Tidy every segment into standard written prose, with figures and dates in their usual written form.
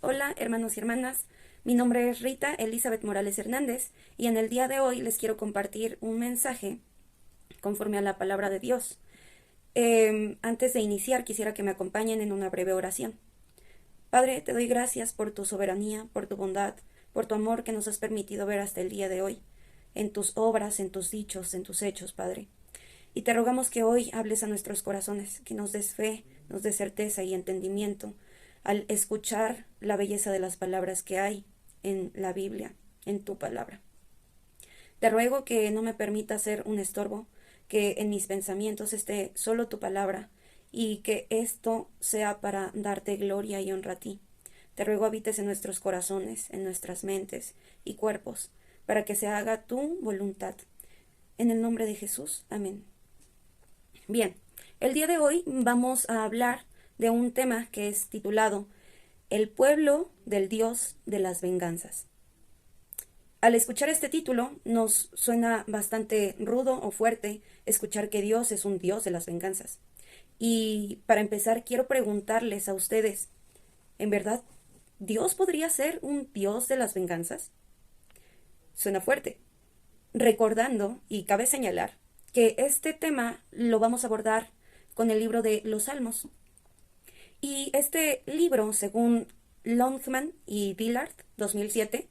Hola, hermanos y hermanas. Mi nombre es Rita Elizabeth Morales Hernández y en el día de hoy les quiero compartir un mensaje conforme a la palabra de Dios. Antes de iniciar, quisiera que me acompañen en una breve oración. Padre, te doy gracias por tu soberanía, por tu bondad, por tu amor que nos has permitido ver hasta el día de hoy, en tus obras, en tus dichos, en tus hechos, Padre. Y te rogamos que hoy hables a nuestros corazones, que nos des fe, nos des certeza y entendimiento al escuchar la belleza de las palabras que hay en la Biblia, en tu palabra. Te ruego que no me permita ser un estorbo, que en mis pensamientos esté solo tu palabra y que esto sea para darte gloria y honra a ti. Te ruego habites en nuestros corazones, en nuestras mentes y cuerpos, para que se haga tu voluntad. En el nombre de Jesús. Amén. Bien, el día de hoy vamos a hablar de un tema que es titulado El pueblo del Dios de las venganzas. Al escuchar este título nos suena bastante rudo o fuerte escuchar que Dios es un Dios de las venganzas. Y para empezar quiero preguntarles a ustedes, ¿en verdad Dios podría ser un Dios de las venganzas? Suena fuerte. Recordando, y cabe señalar, que este tema lo vamos a abordar con el libro de los Salmos. Y este libro, según Longman y Dillard, 2007,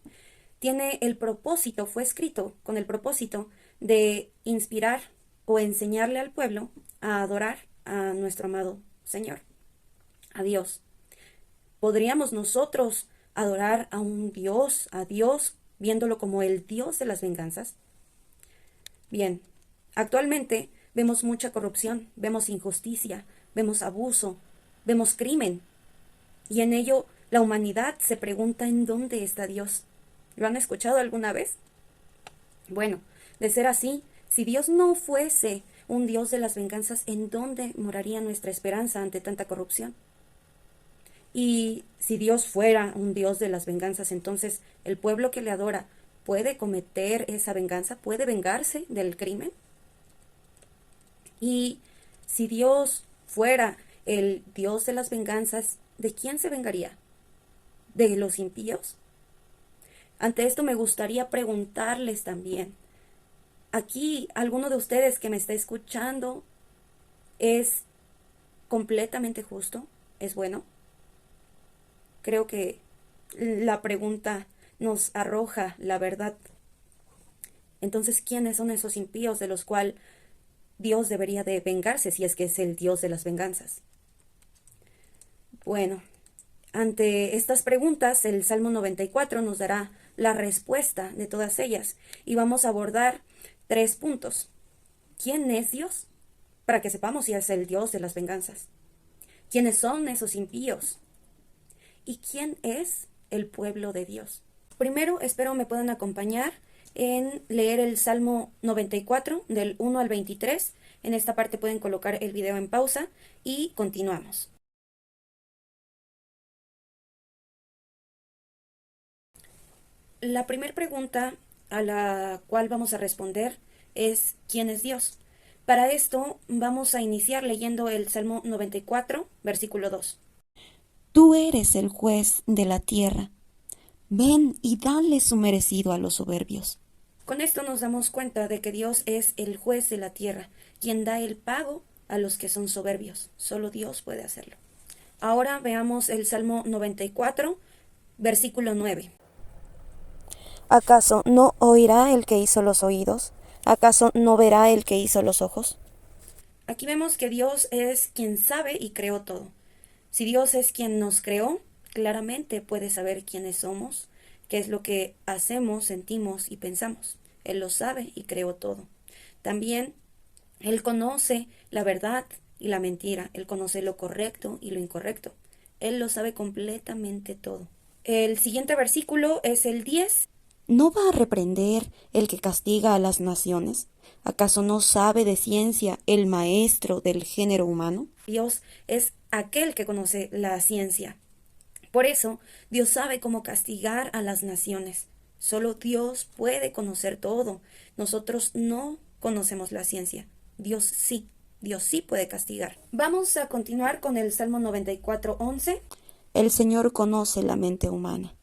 tiene el propósito, fue escrito con el propósito de inspirar o enseñarle al pueblo a adorar a nuestro amado Señor, a Dios. ¿Podríamos nosotros adorar a un Dios, a Dios, viéndolo como el Dios de las venganzas? Bien, actualmente vemos mucha corrupción, vemos injusticia, vemos abuso, vemos crimen. Y en ello la humanidad se pregunta en dónde está Dios. ¿Lo han escuchado alguna vez? Bueno, de ser así, si Dios no fuese un Dios de las venganzas, ¿en dónde moraría nuestra esperanza ante tanta corrupción? Y si Dios fuera un Dios de las venganzas, entonces el pueblo que le adora puede cometer esa venganza, puede vengarse del crimen. Y si Dios fuera el Dios de las venganzas, ¿de quién se vengaría? ¿De los impíos? Ante esto me gustaría preguntarles también, aquí alguno de ustedes que me está escuchando es completamente justo, es bueno. Creo que la pregunta nos arroja la verdad. Entonces, ¿quiénes son esos impíos de los cuales Dios debería de vengarse si es que es el Dios de las venganzas? Bueno, ante estas preguntas, el Salmo 94 nos dará la respuesta de todas ellas y vamos a abordar 3 puntos. ¿Quién es Dios? Para que sepamos si es el Dios de las venganzas. ¿Quiénes son esos impíos? ¿Y quién es el pueblo de Dios? Primero, espero me puedan acompañar en leer el Salmo 94 del 1 al 23. En esta parte pueden colocar el video en pausa y continuamos. La primera pregunta a la cual vamos a responder es ¿quién es Dios? Para esto vamos a iniciar leyendo el Salmo 94, versículo 2. Tú eres el juez de la tierra. Ven y dale su merecido a los soberbios. Con esto nos damos cuenta de que Dios es el juez de la tierra, quien da el pago a los que son soberbios. Solo Dios puede hacerlo. Ahora veamos el Salmo 94, versículo 9. ¿Acaso no oirá el que hizo los oídos? ¿Acaso no verá el que hizo los ojos? Aquí vemos que Dios es quien sabe y creó todo. Si Dios es quien nos creó, claramente puede saber quiénes somos, qué es lo que hacemos, sentimos y pensamos. Él lo sabe y creó todo. También Él conoce la verdad y la mentira. Él conoce lo correcto y lo incorrecto. Él lo sabe completamente todo. El siguiente versículo es el 10. ¿No va a reprender el que castiga a las naciones? ¿Acaso no sabe de ciencia el maestro del género humano? Dios es aquel que conoce la ciencia. Por eso, Dios sabe cómo castigar a las naciones. Solo Dios puede conocer todo. Nosotros no conocemos la ciencia. Dios sí puede castigar. Vamos a continuar con el Salmo 94:11. El Señor conoce la mente humana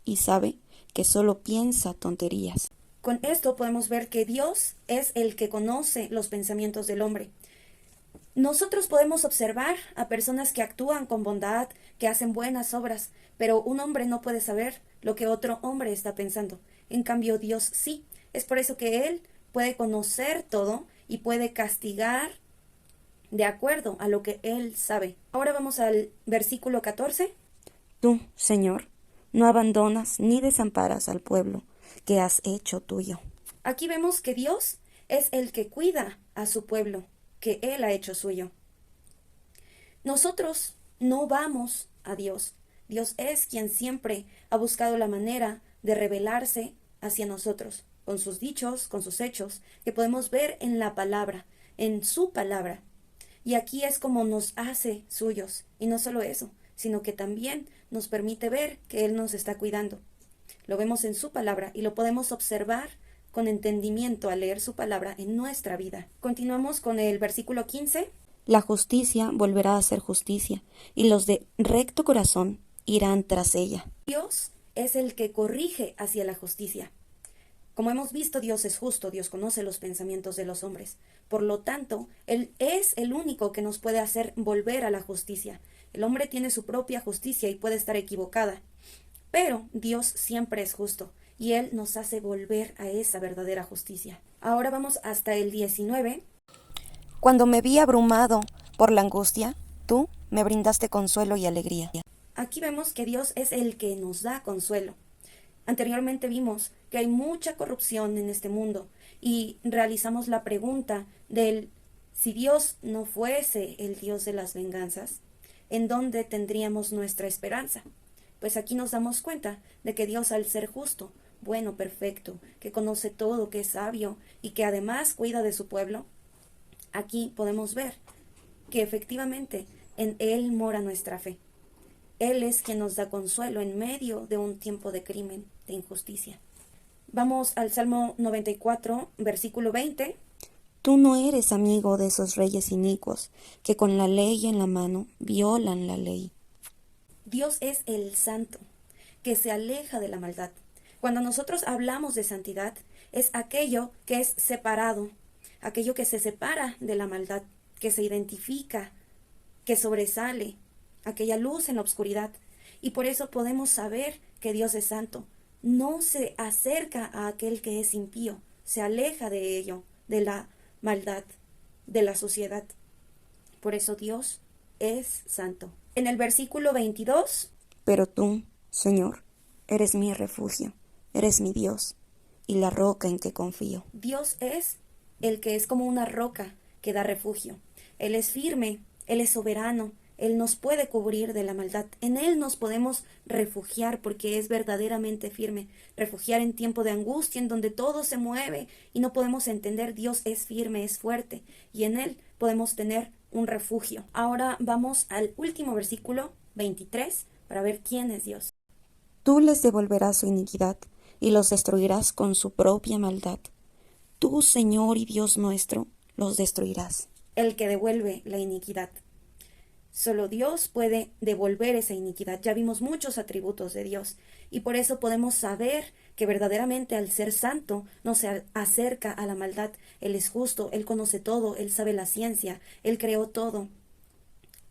y sabe que solo piensa tonterías. Con esto podemos ver que Dios es el que conoce los pensamientos del hombre. Nosotros podemos observar a personas que actúan con bondad, que hacen buenas obras, pero un hombre no puede saber lo que otro hombre está pensando. En cambio, Dios sí. Es por eso que Él puede conocer todo y puede castigar de acuerdo a lo que Él sabe. Ahora vamos al versículo 14. Tú, Señor, no abandonas ni desamparas al pueblo que has hecho tuyo. Aquí vemos que Dios es el que cuida a su pueblo, que Él ha hecho suyo. Nosotros no vamos a Dios. Dios es quien siempre ha buscado la manera de revelarse hacia nosotros, con sus dichos, con sus hechos, que podemos ver en la palabra, en su palabra. Y aquí es como nos hace suyos. Y no solo eso, sino que también nos permite ver que Él nos está cuidando. Lo vemos en su palabra y lo podemos observar con entendimiento al leer su palabra en nuestra vida. Continuamos con el versículo 15. La justicia volverá a ser justicia, y los de recto corazón irán tras ella. Dios es el que corrige hacia la justicia. Como hemos visto, Dios es justo, Dios conoce los pensamientos de los hombres. Por lo tanto, Él es el único que nos puede hacer volver a la justicia. El hombre tiene su propia justicia y puede estar equivocada. Pero Dios siempre es justo y Él nos hace volver a esa verdadera justicia. Ahora vamos hasta el 19. Cuando me vi abrumado por la angustia, tú me brindaste consuelo y alegría. Aquí vemos que Dios es el que nos da consuelo. Anteriormente vimos que hay mucha corrupción en este mundo y realizamos la pregunta del si Dios no fuese el Dios de las venganzas, ¿en dónde tendríamos nuestra esperanza? Pues aquí nos damos cuenta de que Dios, al ser justo, bueno, perfecto, que conoce todo, que es sabio y que además cuida de su pueblo, aquí podemos ver que efectivamente en Él mora nuestra fe. Él es quien nos da consuelo en medio de un tiempo de crimen, de injusticia. Vamos al Salmo 94, versículo 20. Tú no eres amigo de esos reyes inicuos que con la ley en la mano violan la ley. Dios es el santo, que se aleja de la maldad. Cuando nosotros hablamos de santidad, es aquello que es separado, aquello que se separa de la maldad, que se identifica, que sobresale, aquella luz en la oscuridad. Y por eso podemos saber que Dios es santo. No se acerca a aquel que es impío, se aleja de ello, de la maldad, de la suciedad. Por eso Dios es santo. En el versículo 22. Pero tú, Señor, eres mi refugio, eres mi Dios y la roca en que confío. Dios es el que es como una roca que da refugio. Él es firme, Él es soberano, Él nos puede cubrir de la maldad. En Él nos podemos refugiar porque es verdaderamente firme. Refugiar en tiempo de angustia, en donde todo se mueve y no podemos entender. Dios es firme, es fuerte y en Él podemos tener un refugio. Ahora vamos al último versículo, 23, para ver quién es Dios. Tú les devolverás su iniquidad y los destruirás con su propia maldad. Tú, Señor y Dios nuestro, los destruirás. El que devuelve la iniquidad. Solo Dios puede devolver esa iniquidad. Ya vimos muchos atributos de Dios y por eso podemos saber que verdaderamente al ser santo no se acerca a la maldad. Él es justo, Él conoce todo, Él sabe la ciencia, Él creó todo.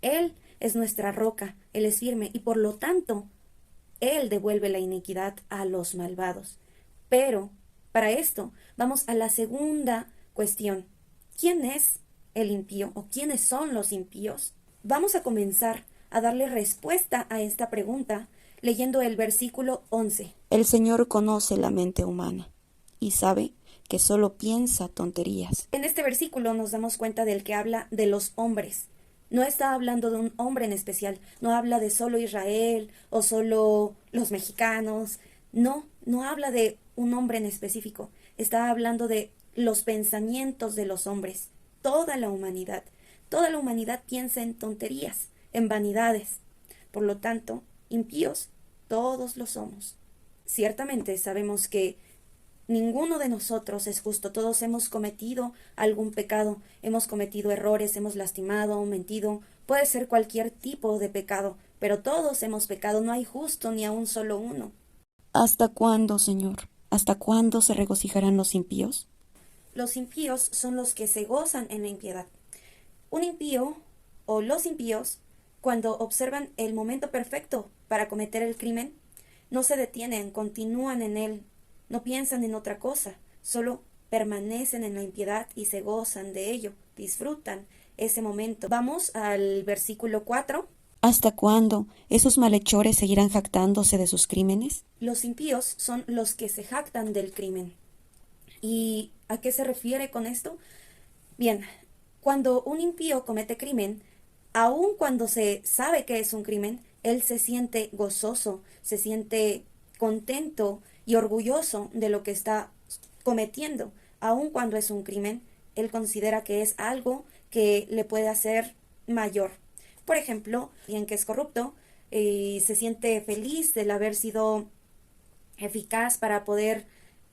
Él es nuestra roca, Él es firme y por lo tanto Él devuelve la iniquidad a los malvados. Pero para esto vamos a la segunda cuestión. ¿Quién es el impío o quiénes son los impíos? Vamos a comenzar a darle respuesta a esta pregunta leyendo el versículo 11. El Señor conoce la mente humana y sabe que solo piensa tonterías. En este versículo nos damos cuenta del que habla de los hombres. No está hablando de un hombre en especial, no habla de solo Israel o solo los mexicanos, no habla de un hombre en específico, está hablando de los pensamientos de los hombres, toda la humanidad. Toda la humanidad piensa en tonterías, en vanidades. Por lo tanto, impíos todos lo somos. Ciertamente sabemos que ninguno de nosotros es justo. Todos hemos cometido algún pecado, hemos cometido errores, hemos lastimado, mentido. Puede ser cualquier tipo de pecado. pero todos hemos pecado, no hay justo ni aun solo uno. ¿Hasta cuándo, Señor? ¿Hasta cuándo se regocijarán los impíos? Los impíos son los que se gozan en la impiedad. Un impío o los impíos, cuando observan el momento perfecto para cometer el crimen, no se detienen, continúan en él, no piensan en otra cosa, solo permanecen en la impiedad y se gozan de ello, disfrutan ese momento. Vamos al versículo 4. ¿Hasta cuándo esos malhechores seguirán jactándose de sus crímenes? Los impíos son los que se jactan del crimen. ¿Y a qué se refiere con esto? Bien, cuando un impío comete crimen, aun cuando se sabe que es un crimen, él se siente gozoso, se siente contento y orgulloso de lo que está cometiendo. Aun cuando es un crimen, él considera que es algo que le puede hacer mayor. Por ejemplo, alguien que es corrupto se siente feliz del haber sido eficaz para poder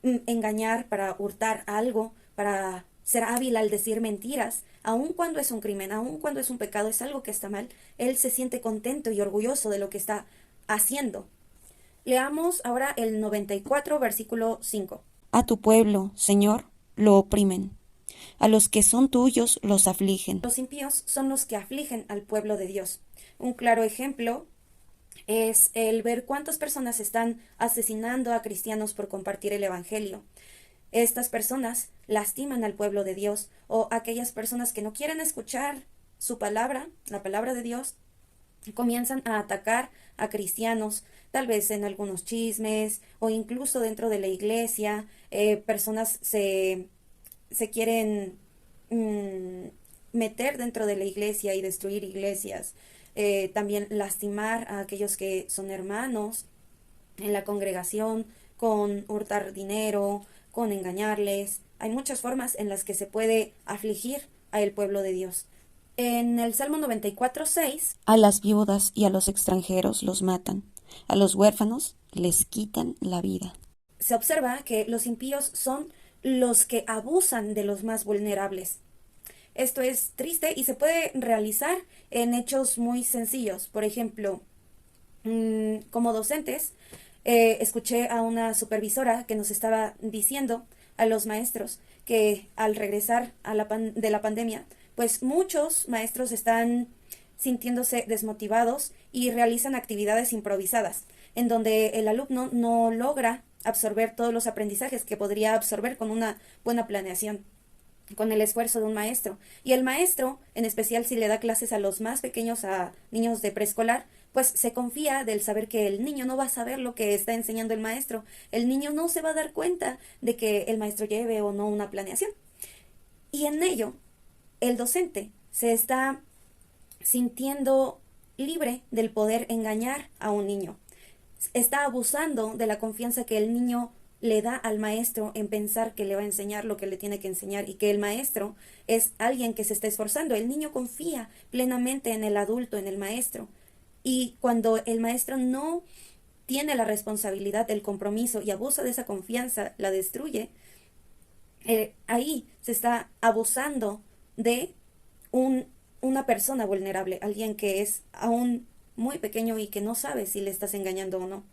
engañar, para hurtar algo, para ser hábil al decir mentiras, aun cuando es un crimen, aun cuando es un pecado, es algo que está mal, él se siente contento y orgulloso de lo que está haciendo. Leamos ahora el 94, versículo 5. A tu pueblo, Señor, lo oprimen. A los que son tuyos los afligen. Los impíos son los que afligen al pueblo de Dios. Un claro ejemplo es el ver cuántas personas están asesinando a cristianos por compartir el Evangelio. Estas personas lastiman al pueblo de Dios, o aquellas personas que no quieren escuchar su palabra, la palabra de Dios, comienzan a atacar a cristianos, tal vez en algunos chismes o incluso dentro de la iglesia. Personas se quieren meter dentro de la iglesia y destruir iglesias. También lastimar a aquellos que son hermanos en la congregación, con hurtar dinero, con engañarles. Hay muchas formas en las que se puede afligir al pueblo de Dios. En el Salmo 94:6, a las viudas y a los extranjeros los matan, a los huérfanos les quitan la vida. Se observa que los impíos son los que abusan de los más vulnerables. Esto es triste y se puede realizar en hechos muy sencillos. Por ejemplo, como docentes, escuché a una supervisora que nos estaba diciendo a los maestros que al regresar de la pandemia, pues muchos maestros están sintiéndose desmotivados y realizan actividades improvisadas, en donde el alumno no logra absorber todos los aprendizajes que podría absorber con una buena planeación, con el esfuerzo de un maestro. Y el maestro, en especial si le da clases a los más pequeños, a niños de preescolar, pues se confía del saber que el niño no va a saber lo que está enseñando el maestro. El niño no se va a dar cuenta de que el maestro lleve o no una planeación. Y en ello, el docente se está sintiendo libre del poder engañar a un niño. Está abusando de la confianza que el niño le da al maestro en pensar que le va a enseñar lo que le tiene que enseñar y que el maestro es alguien que se está esforzando. El niño confía plenamente en el adulto, en el maestro. Y cuando el maestro no tiene la responsabilidad, el compromiso y abusa de esa confianza, la destruye, ahí se está abusando de una persona vulnerable, alguien que es aún muy pequeño y que no sabe si le estás engañando o no.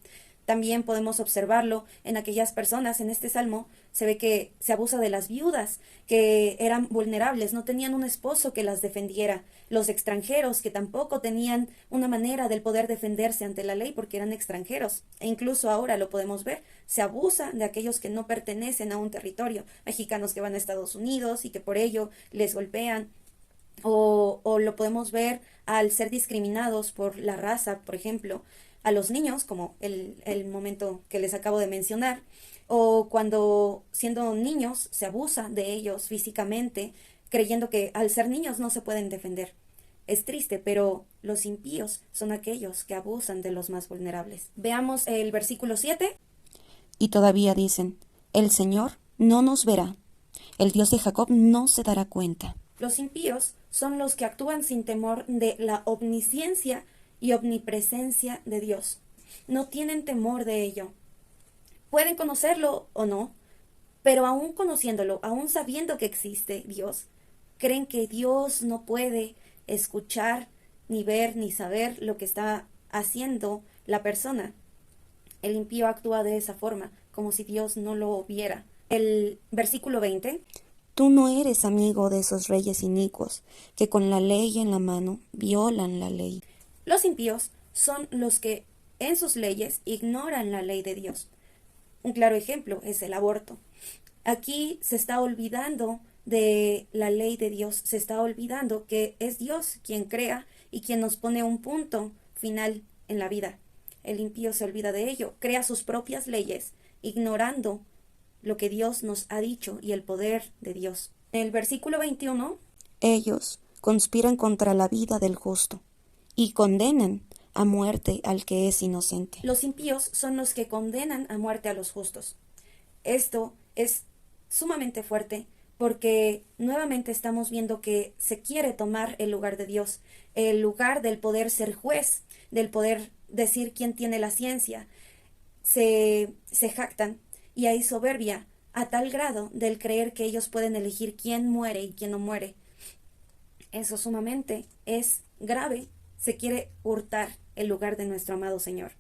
También podemos observarlo en aquellas personas. En este salmo se ve que se abusa de las viudas, que eran vulnerables, no tenían un esposo que las defendiera. Los extranjeros, que tampoco tenían una manera del poder defenderse ante la ley porque eran extranjeros. E incluso ahora lo podemos ver. Se abusa de aquellos que no pertenecen a un territorio. Mexicanos que van a Estados Unidos y que por ello les golpean. O lo podemos ver al ser discriminados por la raza, por ejemplo, a los niños, como el momento que les acabo de mencionar, o cuando siendo niños se abusa de ellos físicamente, creyendo que al ser niños no se pueden defender. Es triste, pero los impíos son aquellos que abusan de los más vulnerables. Veamos el versículo 7. Y todavía dicen, el Señor no nos verá, el Dios de Jacob no se dará cuenta. Los impíos son los que actúan sin temor de la omnisciencia y omnipresencia de Dios. No tienen temor de ello. Pueden conocerlo o no, pero aún conociéndolo, aún sabiendo que existe Dios, creen que Dios no puede escuchar, ni ver, ni saber lo que está haciendo la persona. El impío actúa de esa forma, como si Dios no lo viera. El versículo 20. Tú no eres amigo de esos reyes inicuos, que con la ley en la mano violan la ley. Los impíos son los que en sus leyes ignoran la ley de Dios. Un claro ejemplo es el aborto. Aquí se está olvidando de la ley de Dios, se está olvidando que es Dios quien crea y quien nos pone un punto final en la vida. El impío se olvida de ello, crea sus propias leyes, ignorando lo que Dios nos ha dicho y el poder de Dios. En el versículo 21, Ellos conspiran contra la vida del justo y condenan a muerte al que es inocente. los impíos son los que condenan a muerte a los justos. Esto es sumamente fuerte porque nuevamente estamos viendo que se quiere tomar el lugar de Dios, el lugar del poder ser juez, del poder decir quién tiene la ciencia. Se jactan y hay soberbia a tal grado del creer que ellos pueden elegir quién muere y quién no muere. Eso sumamente es grave. Se quiere hurtar el lugar de nuestro amado Señor.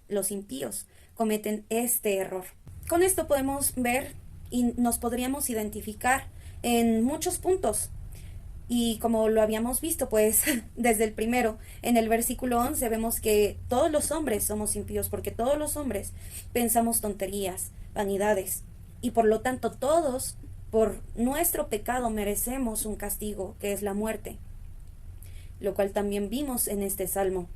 Los impíos cometen este error. Con esto podemos ver y nos podríamos identificar en muchos puntos. Y como lo habíamos visto, pues desde el primero, en el versículo 11 vemos que todos los hombres somos impíos, porque todos los hombres pensamos tonterías, vanidades, y por lo tanto todos, por nuestro pecado, merecemos un castigo, que es la muerte, lo cual también vimos en este salmo.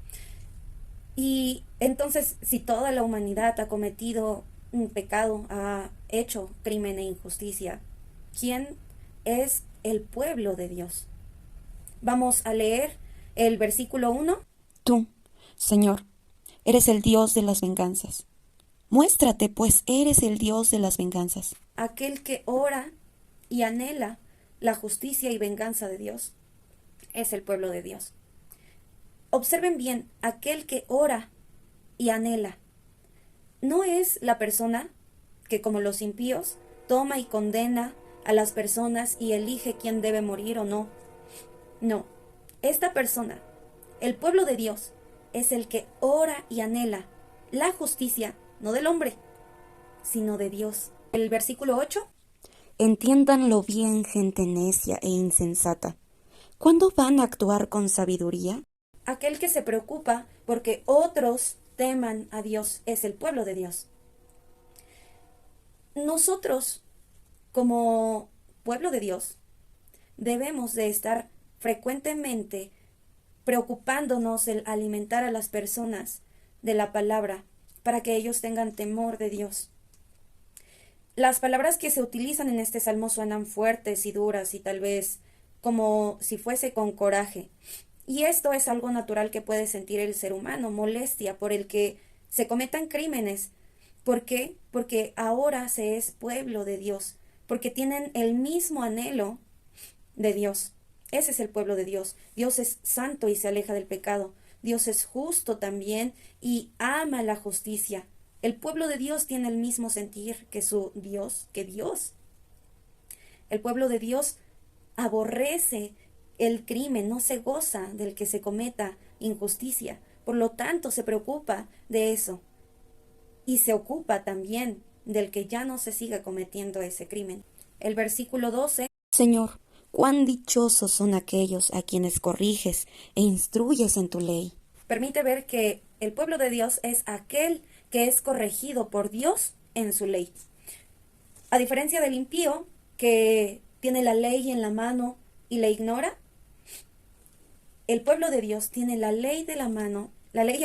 Y entonces, si toda la humanidad ha cometido un pecado, ha hecho crimen e injusticia, ¿quién es el pueblo de Dios? Vamos a leer el versículo 1. Tú, Señor, eres el Dios de las venganzas. Muéstrate, pues eres el Dios de las venganzas. Aquel que ora y anhela la justicia y venganza de Dios es el pueblo de Dios. Observen bien, aquel que ora y anhela no es la persona que, como los impíos, toma y condena a las personas y elige quién debe morir o no. No, esta persona, el pueblo de Dios, es el que ora y anhela la justicia, no del hombre, sino de Dios. El versículo 8. Entiéndanlo bien, gente necia e insensata. ¿Cuándo van a actuar con sabiduría? Aquel que se preocupa porque otros teman a Dios es el pueblo de Dios. Nosotros, como pueblo de Dios, debemos de estar frecuentemente preocupándonos el alimentar a las personas de la palabra para que ellos tengan temor de Dios. Las palabras que se utilizan en este salmo suenan fuertes y duras y tal vez como si fuese con coraje. Y esto es algo natural que puede sentir el ser humano, molestia por el que se cometan crímenes. ¿Por qué? Porque ahora se es pueblo de Dios, porque tienen el mismo anhelo de Dios. Ese es el pueblo de Dios. Dios es santo y se aleja del pecado. Dios es justo también y ama la justicia. El pueblo de Dios tiene el mismo sentir que su Dios, que Dios. El pueblo de Dios aborrece el crimen, no se goza del que se cometa injusticia. Por lo tanto, se preocupa de eso. Y se ocupa también del que ya no se siga cometiendo ese crimen. El versículo 12. Señor, cuán dichosos son aquellos a quienes corriges e instruyes en tu ley. Permite ver que el pueblo de Dios es aquel que es corregido por Dios en su ley. A diferencia del impío, que tiene la ley en la mano y la ignora, el pueblo de Dios tiene la ley en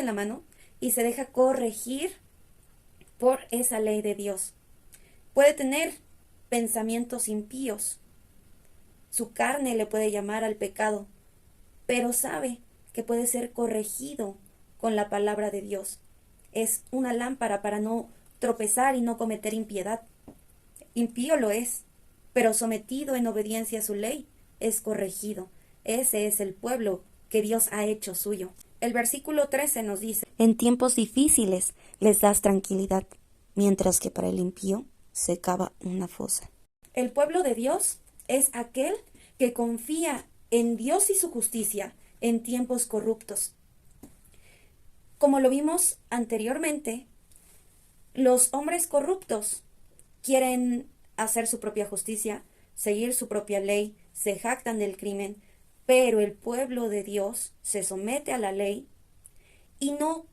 la mano y se deja corregir por esa ley de Dios. Puede tener pensamientos impíos. Su carne le puede llamar al pecado, pero sabe que puede ser corregido con la palabra de Dios. Es una lámpara para no tropezar y no cometer impiedad. Impío lo es, pero sometido en obediencia a su ley, es corregido. Ese es el pueblo que Dios ha hecho suyo. El versículo 13 nos dice: En tiempos difíciles les das tranquilidad, mientras que para el impío se cava una fosa. el pueblo de Dios es aquel que confía en Dios y su justicia en tiempos corruptos. Como lo vimos anteriormente, los hombres corruptos quieren hacer su propia justicia, seguir su propia ley, se jactan del crimen, pero el pueblo de Dios se somete a la ley y no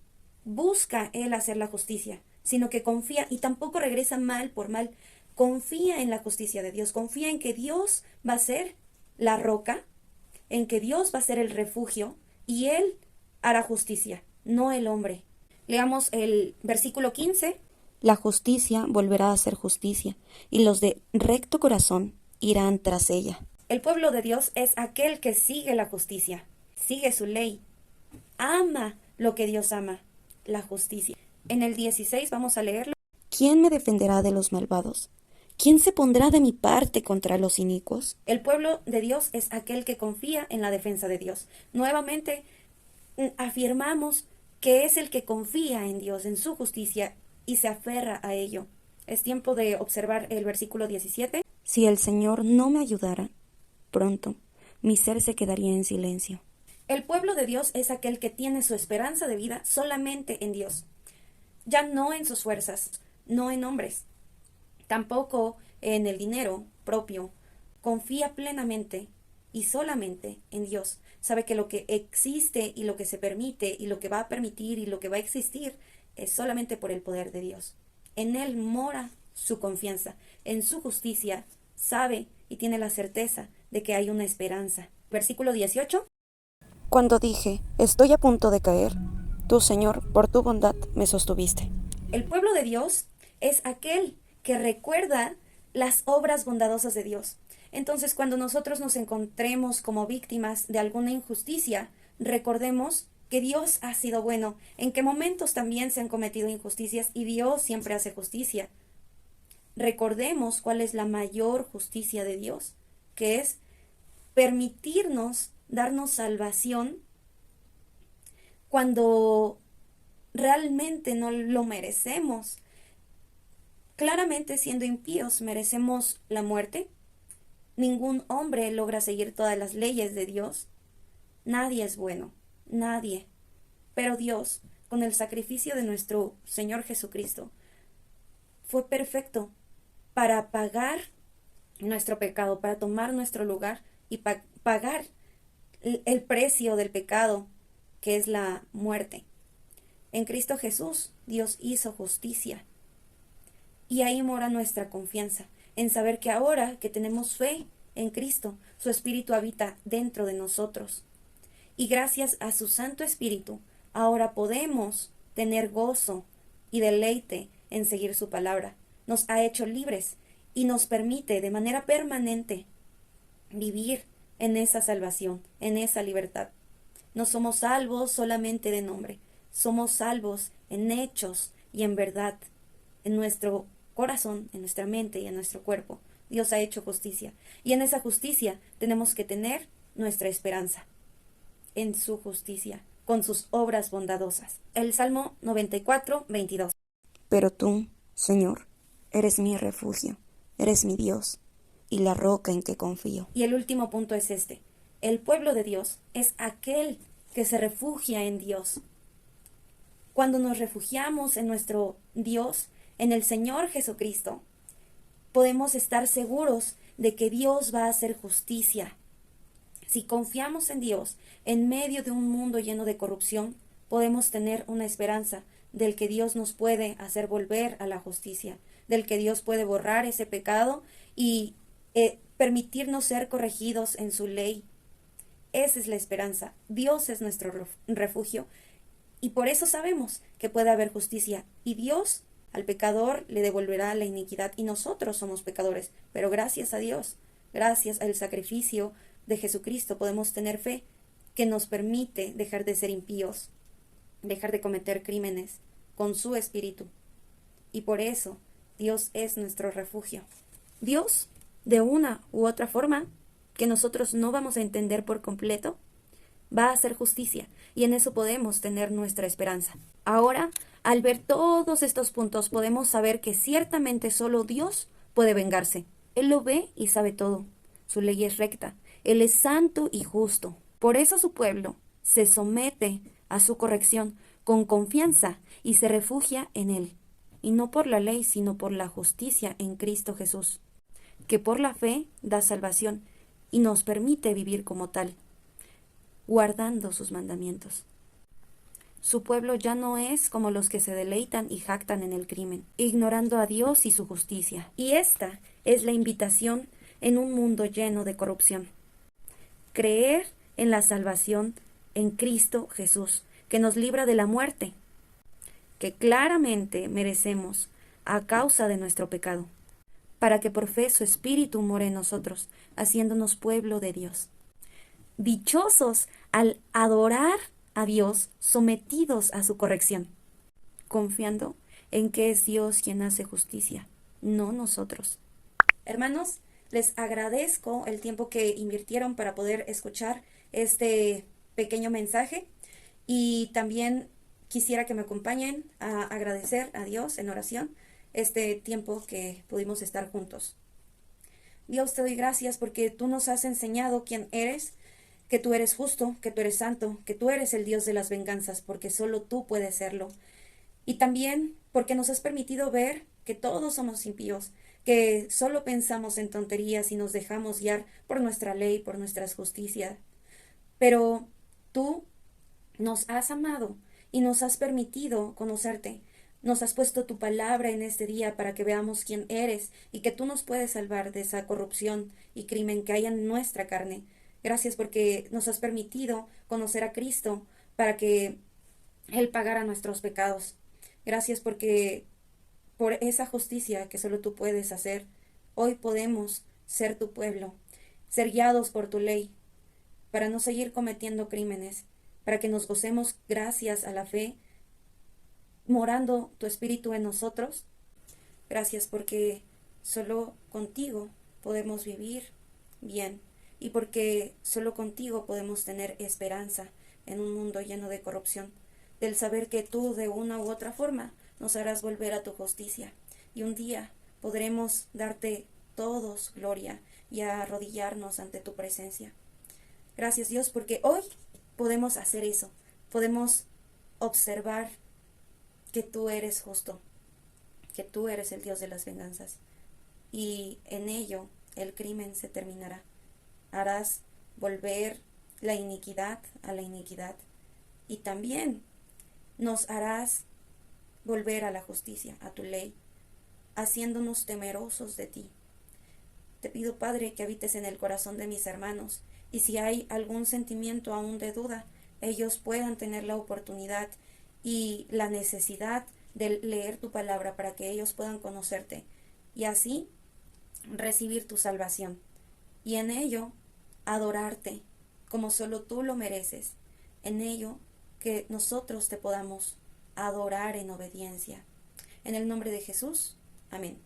busca él hacer la justicia, sino que confía y tampoco regresa mal por mal. Confía en la justicia de Dios, confía en que Dios va a ser la roca, en que Dios va a ser el refugio y él hará justicia, no el hombre. Leamos el versículo 15. La justicia volverá a ser justicia, y los de recto corazón irán tras ella. El pueblo de Dios es aquel que sigue la justicia, sigue su ley, ama lo que Dios ama, la justicia. En el 16 vamos a leerlo. ¿Quién me defenderá de los malvados? ¿Quién se pondrá de mi parte contra los inicuos? El pueblo de Dios es aquel que confía en la defensa de Dios. Nuevamente afirmamos que es el que confía en Dios, en su justicia, y se aferra a ello. Es tiempo de observar el versículo 17. Si el Señor no me ayudara, pronto mi ser se quedaría en silencio. El pueblo de Dios es aquel que tiene su esperanza de vida solamente en Dios, ya no en sus fuerzas, no en hombres, tampoco en el dinero propio. Confía plenamente y solamente en Dios. Sabe que lo que existe y lo que se permite y lo que va a permitir y lo que va a existir es solamente por el poder de Dios. En Él mora su confianza, en su justicia sabe y tiene la certeza de que hay una esperanza. Versículo 18. Cuando dije, estoy a punto de caer, tú, Señor, por tu bondad me sostuviste. El pueblo de Dios es aquel que recuerda las obras bondadosas de Dios. Entonces, cuando nosotros nos encontremos como víctimas de alguna injusticia, recordemos que Dios ha sido bueno, en qué momentos también se han cometido injusticias y Dios siempre hace justicia. Recordemos cuál es la mayor justicia de Dios, que es permitirnos darnos salvación cuando realmente no lo merecemos. Claramente, siendo impíos, merecemos la muerte. Ningún hombre logra seguir todas las leyes de Dios. Nadie es bueno, nadie. Pero Dios, con el sacrificio de nuestro Señor Jesucristo, fue perfecto para pagar nuestro pecado, para tomar nuestro lugar y pagar el precio del pecado, que es la muerte. En Cristo Jesús, Dios hizo justicia. Y ahí mora nuestra confianza, en saber que ahora que tenemos fe en Cristo, su Espíritu habita dentro de nosotros. Y gracias a su Santo Espíritu, ahora podemos tener gozo y deleite en seguir su palabra. Nos ha hecho libres y nos permite de manera permanente vivir en esa salvación, en esa libertad. No somos salvos solamente de nombre, somos salvos en hechos y en verdad, en nuestro corazón, en nuestra mente y en nuestro cuerpo. Dios ha hecho justicia y en esa justicia tenemos que tener nuestra esperanza, en su justicia, con sus obras bondadosas. El Salmo 94, 22. Pero tú, Señor, eres mi refugio, eres mi Dios y la roca en que confío. Y el último punto es este. El pueblo de Dios es aquel que se refugia en Dios. Cuando nos refugiamos en nuestro Dios, en el Señor Jesucristo, podemos estar seguros de que Dios va a hacer justicia. Si confiamos en Dios, en medio de un mundo lleno de corrupción, podemos tener una esperanza del que Dios nos puede hacer volver a la justicia, del que Dios puede borrar ese pecado y permitirnos ser corregidos en su ley. Esa es la esperanza. Dios es nuestro refugio y por eso sabemos que puede haber justicia. Y Dios al pecador le devolverá la iniquidad y nosotros somos pecadores. Pero gracias a Dios, gracias al sacrificio de Jesucristo podemos tener fe que nos permite dejar de ser impíos, dejar de cometer crímenes con su espíritu. Y por eso Dios es nuestro refugio. Dios, de una u otra forma, que nosotros no vamos a entender por completo, va a hacer justicia y en eso podemos tener nuestra esperanza. Ahora, al ver todos estos puntos, podemos saber que ciertamente solo Dios puede vengarse. Él lo ve y sabe todo. Su ley es recta. Él es santo y justo. Por eso su pueblo se somete a su corrección con confianza y se refugia en Él, y no por la ley, sino por la justicia en Cristo Jesús, que por la fe da salvación y nos permite vivir como tal, guardando sus mandamientos. Su pueblo ya no es como los que se deleitan y jactan en el crimen, ignorando a Dios y su justicia. Y esta es la invitación en un mundo lleno de corrupción. Creer en la salvación en Cristo Jesús, que nos libra de la muerte, que claramente merecemos a causa de nuestro pecado, para que por fe su Espíritu more en nosotros, haciéndonos pueblo de Dios. Dichosos al adorar a Dios, sometidos a su corrección, confiando en que es Dios quien hace justicia, no nosotros. Hermanos, les agradezco el tiempo que invirtieron para poder escuchar este pequeño mensaje y también quisiera que me acompañen a agradecer a Dios en oración este tiempo que pudimos estar juntos. Dios, te doy gracias porque tú nos has enseñado quién eres, que tú eres justo, que tú eres santo, que tú eres el Dios de las venganzas, porque solo tú puedes serlo. Y también porque nos has permitido ver que todos somos impíos, que solo pensamos en tonterías y nos dejamos guiar por nuestra ley, por nuestras justicias. Pero tú nos has amado y nos has permitido conocerte. Nos has puesto tu palabra en este día para que veamos quién eres y que tú nos puedes salvar de esa corrupción y crimen que hay en nuestra carne. Gracias porque nos has permitido conocer a Cristo para que Él pagara nuestros pecados. Gracias porque por esa justicia que solo tú puedes hacer, hoy podemos ser tu pueblo, ser guiados por tu ley, para no seguir cometiendo crímenes, para que nos gocemos gracias a la fe, morando tu espíritu en nosotros. Gracias porque solo contigo podemos vivir bien y porque solo contigo podemos tener esperanza en un mundo lleno de corrupción, del saber que tú de una u otra forma nos harás volver a tu justicia y un día podremos darte todos gloria y arrodillarnos ante tu presencia. Gracias Dios porque hoy podemos hacer eso, podemos observar que tú eres justo, que tú eres el Dios de las venganzas y en ello el crimen se terminará. Harás volver la iniquidad a la iniquidad y también nos harás volver a la justicia, a tu ley, haciéndonos temerosos de ti. Te pido, Padre, que habites en el corazón de mis hermanos y si hay algún sentimiento aún de duda, ellos puedan tener la oportunidad y la necesidad de leer tu palabra para que ellos puedan conocerte y así recibir tu salvación y en ello adorarte como solo tú lo mereces, en ello que nosotros te podamos adorar en obediencia. En el nombre de Jesús, amén.